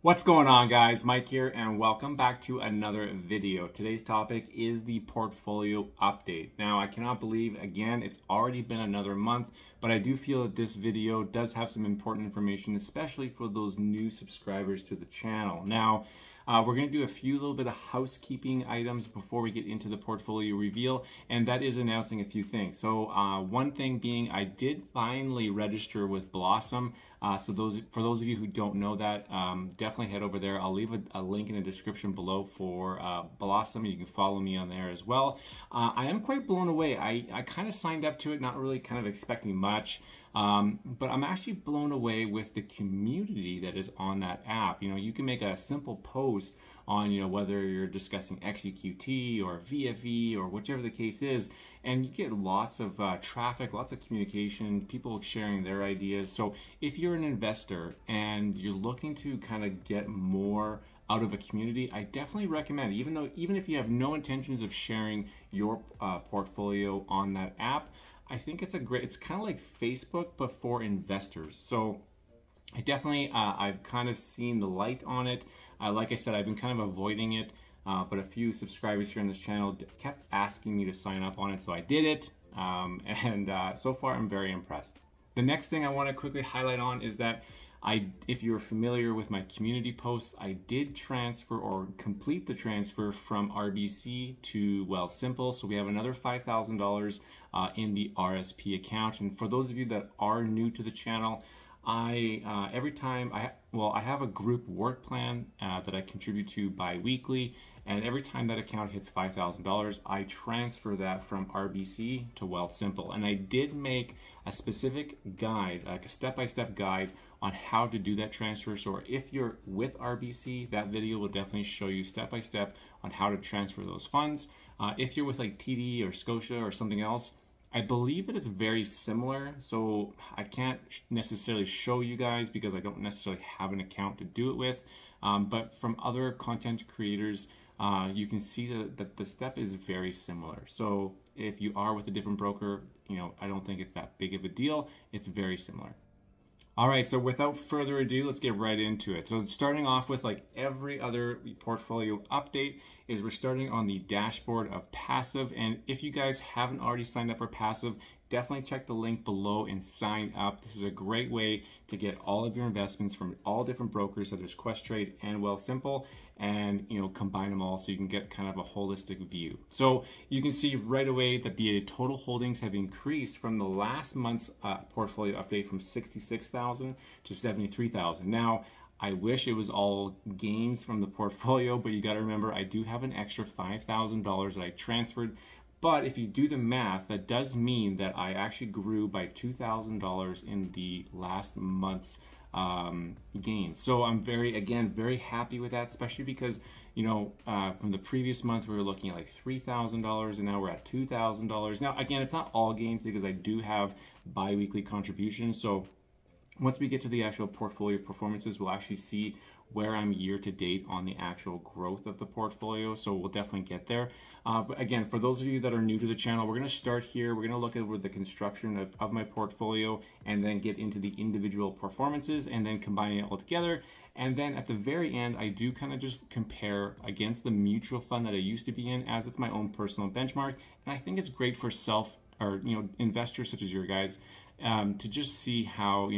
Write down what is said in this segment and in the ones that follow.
What's going on, guys? Mike here, and welcome back to another video. Today's topic is the portfolio update. Now, I cannot believe, again, it's already been another month, but I do feel that this video does have some important information, especially for those new subscribers to the channel. Now, we're going to do a few little bit of housekeeping items before we get into the portfolio reveal, and that is announcing a few things. So one thing being, I did finally register with Blossom. So for those of you who don't know that, definitely head over there. I'll leave a link in the description below for Blossom. You can follow me on there as well. I am quite blown away. I kind of signed up to it, not really kind of expecting much. But I'm actually blown away with the community that is on that app. You know, you can make a simple post on, whether you're discussing XEQT or VFE or whichever the case is, and you get lots of traffic, lots of communication, people sharing their ideas. So if you're an investor and you're looking to kind of get more out of a community, I definitely recommend, even if you have no intentions of sharing your portfolio on that app, I think it's it's kind of like Facebook, but for investors. So I definitely, I've kind of seen the light on it. Like I said, I've been kind of avoiding it, but a few subscribers here on this channel kept asking me to sign up on it, so I did it. So far, I'm very impressed. The next thing I want to quickly highlight on is that if you're familiar with my community posts, I did transfer or complete the transfer from RBC to WealthSimple. So we have another $5,000 in the RSP account. And for those of you that are new to the channel, every time I have a group work plan that I contribute to bi-weekly, and every time that account hits $5,000, I transfer that from RBC to WealthSimple. And I did make a specific guide, like a step-by-step guide on how to do that transfer. So if you're with RBC, that video will definitely show you step-by-step on how to transfer those funds. If you're with like TD or Scotia or something else, I believe that it's very similar, so I can't necessarily show you guys because I don't necessarily have an account to do it with. But from other content creators, you can see that the step is very similar. So if you are with a different broker, I don't think it's that big of a deal. It's very similar. All right, so without further ado, let's get right into it. So starting off with, like every other portfolio update, is we're starting on the dashboard of Passiv. And if you guys haven't already signed up for Passiv, definitely check the link below and sign up. This is a great way to get all of your investments from all different brokers, such as Questrade and WealthSimple, and combine them all so you can get kind of a holistic view. So you can see right away that the total holdings have increased from the last month's portfolio update from 66,000 to 73,000. Now, I wish it was all gains from the portfolio, but you got to remember I do have an extra $5,000 that I transferred. But if you do the math, that does mean that I actually grew by $2,000 in the last month's gains. So I'm very happy with that, especially because, from the previous month, we were looking at like $3,000 and now we're at $2,000. Now, again, it's not all gains because I do have bi-weekly contributions. So once we get to the actual portfolio performances, we'll actually see where I'm year to date on the actual growth of the portfolio. So we'll definitely get there. But again, for those of you that are new to the channel, we're going to start here. We're going to look over the construction of my portfolio and then get into the individual performances and then combining it all together. And then at the very end, I do kind of just compare against the mutual fund that I used to be in, as it's my own personal benchmark. And I think it's great for investors such as your guys to just see how,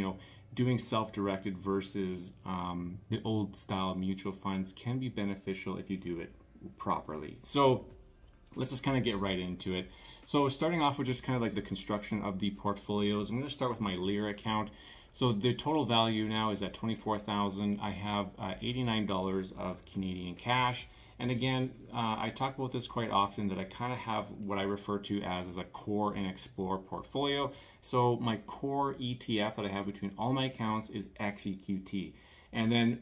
doing self-directed versus the old style mutual funds can be beneficial if you do it properly. So let's just kind of get right into it. So starting off with just kind of like the construction of the portfolios, I'm going to start with my LIRA account. So the total value now is at $24,000. I have $89 of Canadian cash. And again, I talk about this quite often, that I kind of have what I refer to as a core and explore portfolio. So my core ETF that I have between all my accounts is XEQT. And then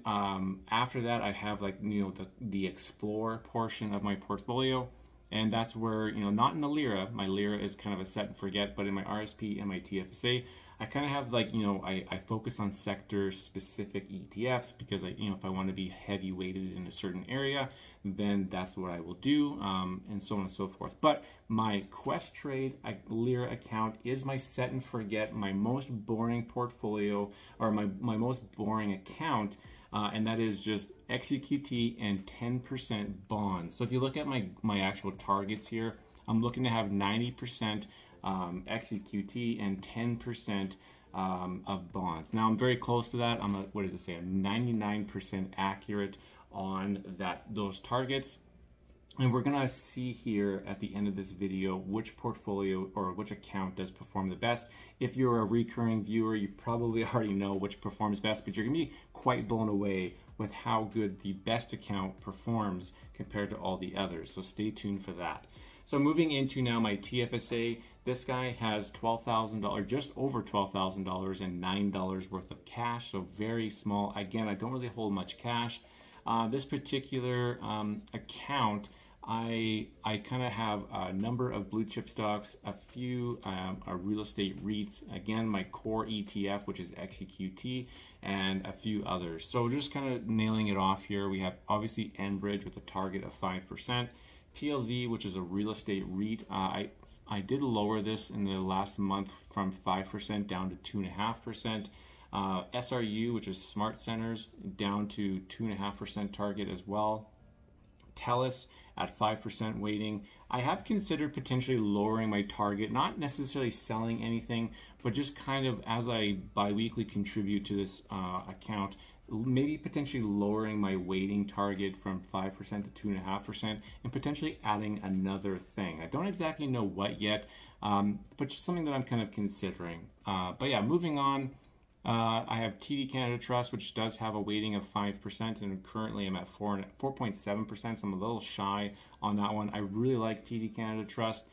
after that, I have the explore portion of my portfolio. And that's where, not in the LIRA, my LIRA is kind of a set and forget, but in my RSP and my TFSA, I kind of have I focus on sector specific ETFs because if I want to be heavy weighted in a certain area, then that's what I will do, and so on and so forth. But my Questrade LIRA account is my set and forget, my most boring portfolio, or my most boring account. and that is just XEQT and 10% bonds. So if you look at my actual targets here, I'm looking to have 90% XEQT and 10% of bonds. Now I'm very close to that. What does it say? I'm 99% accurate on those targets. And we're gonna see here at the end of this video which portfolio or which account does perform the best. If you're a recurring viewer, you probably already know which performs best, but you're gonna be quite blown away with how good the best account performs compared to all the others. So stay tuned for that. So moving into now my TFSA, this guy has $12,000, just over $12,000 and $9 worth of cash, so very small. Again, I don't really hold much cash. This particular account, I kind of have a number of blue chip stocks, a few real estate REITs, again my core ETF, which is XEQT, and a few others. So just kind of nailing it off here. We have obviously Enbridge with a target of 5%, PLZ, which is a real estate REIT. I did lower this in the last month from 5% down to 2.5%. SRU, which is Smart Centers, down to 2.5% target as well. TELUS at 5% weighting. I have considered potentially lowering my target, not necessarily selling anything, but just kind of as I bi-weekly contribute to this account, maybe potentially lowering my weighting target from 5% to 2.5% and potentially adding another thing. I don't exactly know what yet, but just something that I'm kind of considering. But yeah, moving on. I have TD Canada Trust, which does have a weighting of 5%, and currently I'm at 4.7%, so I'm a little shy on that one. I really like TD Canada Trust.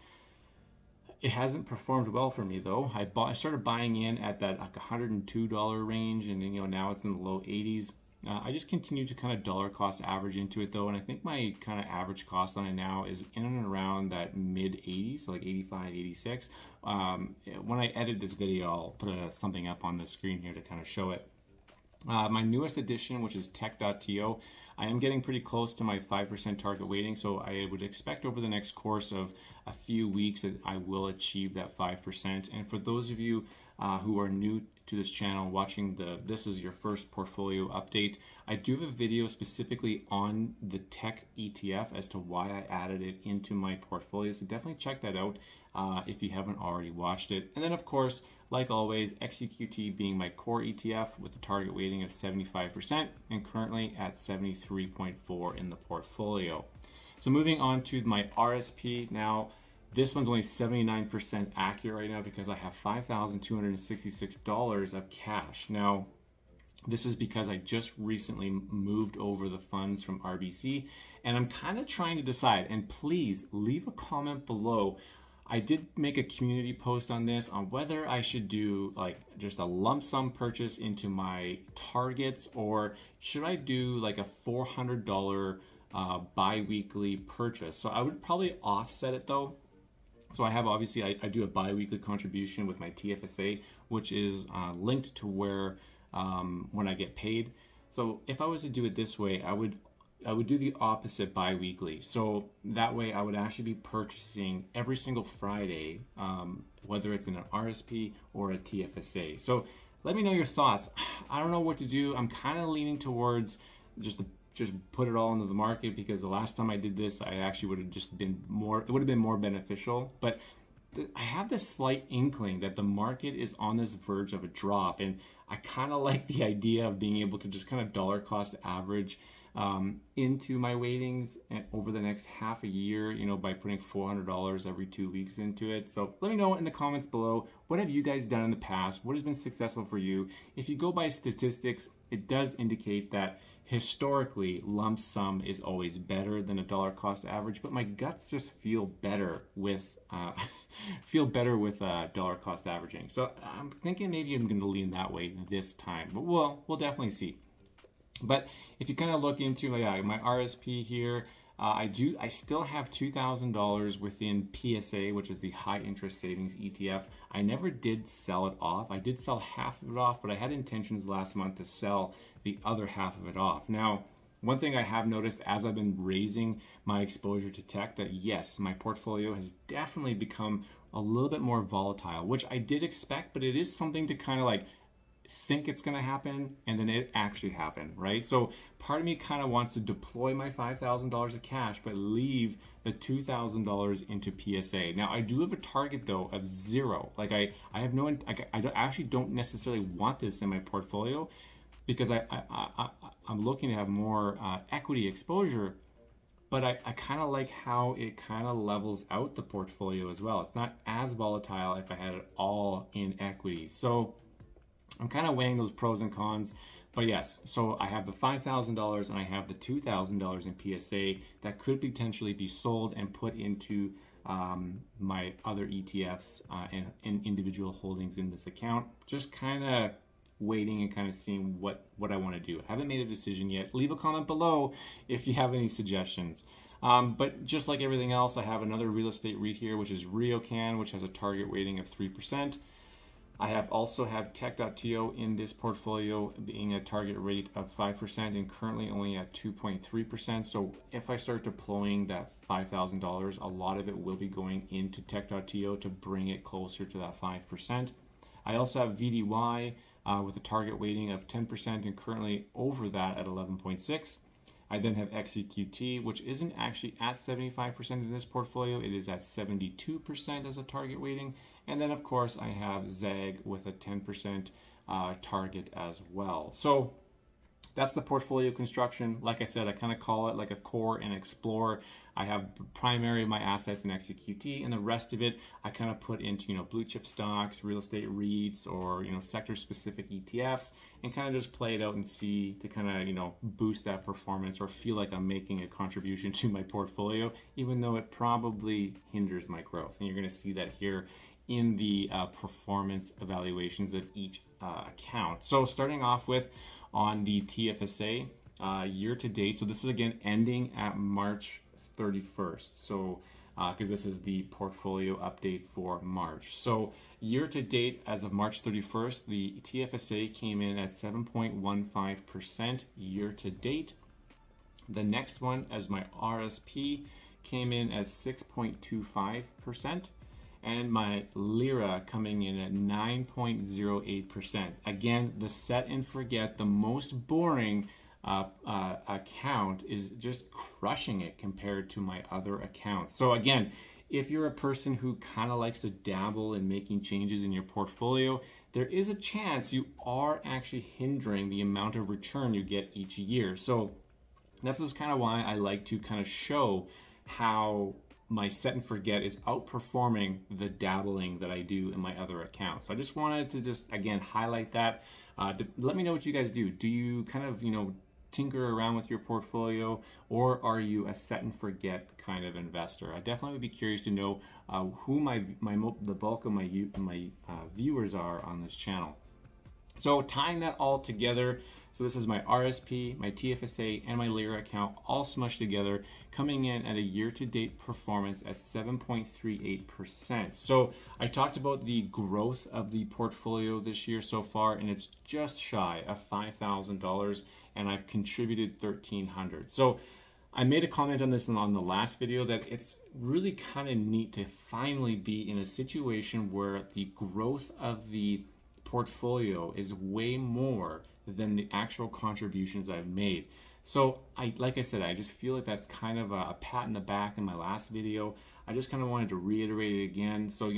It hasn't performed well for me though. I started buying in at that like $102 range, and now it's in the low 80s. I just continue to kind of dollar cost average into it though, and I think my kind of average cost on it now is in and around that mid 80s, so like 85, 86. When I edit this video, I'll put something up on the screen here to kind of show it. My newest addition, which is tech.to, I am getting pretty close to my 5% target weighting, so I would expect over the next course of a few weeks that I will achieve that 5%. And for those of you who are new to this channel, watching this is your first portfolio update, I do have a video specifically on the tech ETF as to why I added it into my portfolio, so definitely check that out if you haven't already watched it. And then of course, like always, XEQT being my core ETF with a target weighting of 75% and currently at 73.4 in the portfolio. So moving on to my RSP now. This one's only 79% accurate right now because I have $5,266 of cash. Now, this is because I just recently moved over the funds from RBC, and I'm kind of trying to decide, and please leave a comment below. I did make a community post on this on whether I should do like just a lump sum purchase into my targets, or should I do like a $400 bi-weekly purchase. So I would probably offset it though. So I have obviously, I do a bi-weekly contribution with my TFSA, which is linked to where when I get paid. So if I was to do it this way, I would do the opposite bi-weekly. So that way I would actually be purchasing every single Friday, whether it's in an RSP or a TFSA. So let me know your thoughts. I don't know what to do. I'm kind of leaning towards just put it all into the market, because the last time I did this, I actually would have just been more, it would have been more beneficial. But I have this slight inkling that the market is on this verge of a drop, and I kind of like the idea of being able to just kind of dollar cost average into my weightings over the next half a year, by putting $400 every 2 weeks into it. So let me know in the comments below, what have you guys done in the past? What has been successful for you? If you go by statistics, it does indicate that historically lump sum is always better than a dollar cost average, but my guts just feel better with dollar cost averaging. So I'm thinking maybe I'm going to lean that way this time, but we'll definitely see. But if you kind of look into my RSP here, I still have $2,000 within PSA, which is the high interest savings ETF. I never did sell it off. I did sell half of it off, but I had intentions last month to sell the other half of it off. Now, one thing I have noticed as I've been raising my exposure to tech, that yes, my portfolio has definitely become a little bit more volatile, which I did expect, but it is something to kind of like think it's going to happen and then it actually happened, right? So part of me kind of wants to deploy my $5,000 of cash but leave the $2,000 into PSA. Now I do have a target though of 0. Like I have no, I actually don't necessarily want this in my portfolio because I'm looking to have more equity exposure, but I kind of like how it kind of levels out the portfolio as well. It's not as volatile if I had it all in equity. So I'm kind of weighing those pros and cons, but yes, so I have the $5,000 and I have the $2,000 in PSA that could potentially be sold and put into my other ETFs and individual holdings in this account. Just kind of waiting and kind of seeing what I want to do. I haven't made a decision yet. Leave a comment below if you have any suggestions. But just like everything else, I have another real estate REIT here, which is RioCan, which has a target weighting of 3%. I also have tech.to in this portfolio being a target rate of 5% and currently only at 2.3%. So if I start deploying that $5,000, a lot of it will be going into tech.to to bring it closer to that 5%. I also have VDY with a target weighting of 10% and currently over that at 11.6. I then have XEQT, which isn't actually at 75% in this portfolio. It is at 72% as a target weighting. And then of course I have ZAG with a 10% target as well. So that's the portfolio construction. Like I said, I kind of call it like a core and explore. I have primary my assets in XEQT, and the rest of it I kind of put into, blue chip stocks, real estate REITs, or sector specific ETFs, and kind of just play it out and see to kind of boost that performance or feel like I'm making a contribution to my portfolio, even though it probably hinders my growth. And you're going to see that here in the performance evaluations of each account. So starting off with on the TFSA year to date, so this is again ending at March 31st. So because this is the portfolio update for March. So year to date as of March 31st, the TFSA came in at 7.15% year to date. The next one as my RSP came in at 6.25%. And my LIRA coming in at 9.08%. Again, the set and forget, the most boring account is just crushing it compared to my other accounts. So again, if you're a person who kind of likes to dabble in making changes in your portfolio, there is a chance you are actually hindering the amount of return you get each year. So this is kind of why I like to kind of show how my set and forget is outperforming the dabbling that I do in my other accounts. So I just wanted to again highlight that. Let me know what you guys do. Do you kind of tinker around with your portfolio, or are you a set and forget kind of investor? I definitely would be curious to know who the bulk of my viewers are on this channel. So tying that all together, so this is my RSP, my TFSA, and my LIRA account all smushed together, coming in at a year-to-date performance at 7.38%. So I talked about the growth of the portfolio this year so far, and it's just shy of $5,000, and I've contributed $1,300. So I made a comment on this on the last video that it's really kind of neat to finally be in a situation where the growth of the portfolio is way more than the actual contributions I've made. So like I said, I just feel like that's kind of a pat in the back in my last video. I just kind of wanted to reiterate it again. So,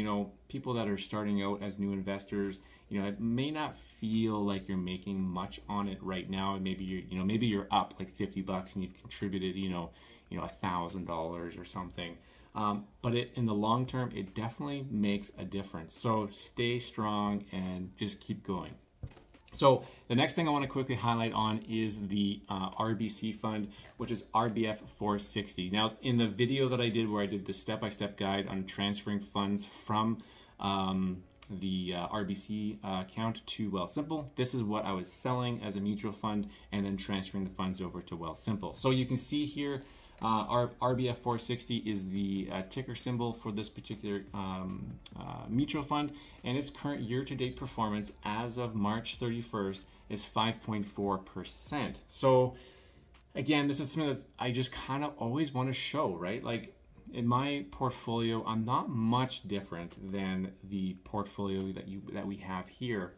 people that are starting out as new investors, it may not feel like you're making much on it right now. And maybe you're up like 50 bucks and you've contributed, $1,000 or something. But in the long term, it definitely makes a difference. So stay strong and just keep going. So the next thing I want to quickly highlight on is the RBC Fund, which is RBF 460. Now, in the video that I did where I did the step-by-step guide on transferring funds from the RBC account to WealthSimple, this is what I was selling as a mutual fund and then transferring the funds over to WealthSimple. So you can see here, our RBF 460 is the ticker symbol for this particular mutual fund, and its current year-to-date performance as of March 31st is 5.4%. So again, this is something that I just kind of always want to show, right? Like in my portfolio, I'm not much different than the portfolio that we have here.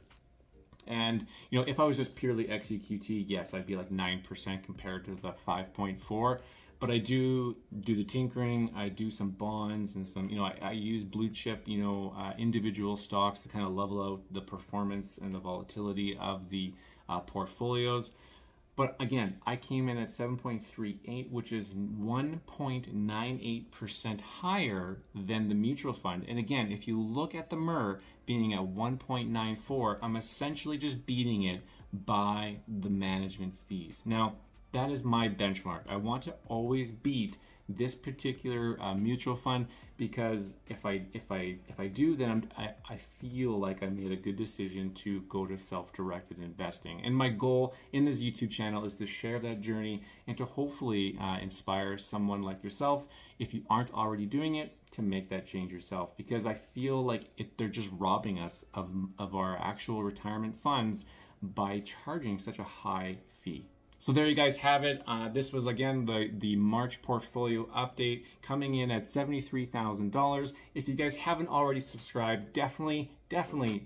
And, you know, if I was just purely XEQT, yes, I'd be like 9% compared to the 5.4. But I do the tinkering, I do some bonds and some, you know, I use blue chip, you know, individual stocks to kind of level out the performance and the volatility of the portfolios. But again, I came in at 7.38, which is 1.98% higher than the mutual fund. And again, if you look at the MER being at 1.94, I'm essentially just beating it by the management fees. Now, that is my benchmark. I want to always beat this particular mutual fund, because if I do, then I feel like I made a good decision to go to self-directed investing. And my goal in this YouTube channel is to share that journey and to hopefully inspire someone like yourself, if you aren't already doing it, to make that change yourself. Because I feel like they're just robbing us of our actual retirement funds by charging such a high fee. So there you guys have it. This was, again, the March portfolio update, coming in at $73,000. If you guys haven't already subscribed, definitely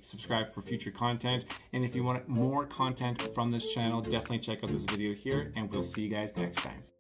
subscribe for future content. And if you want more content from this channel, definitely check out this video here, and we'll see you guys next time.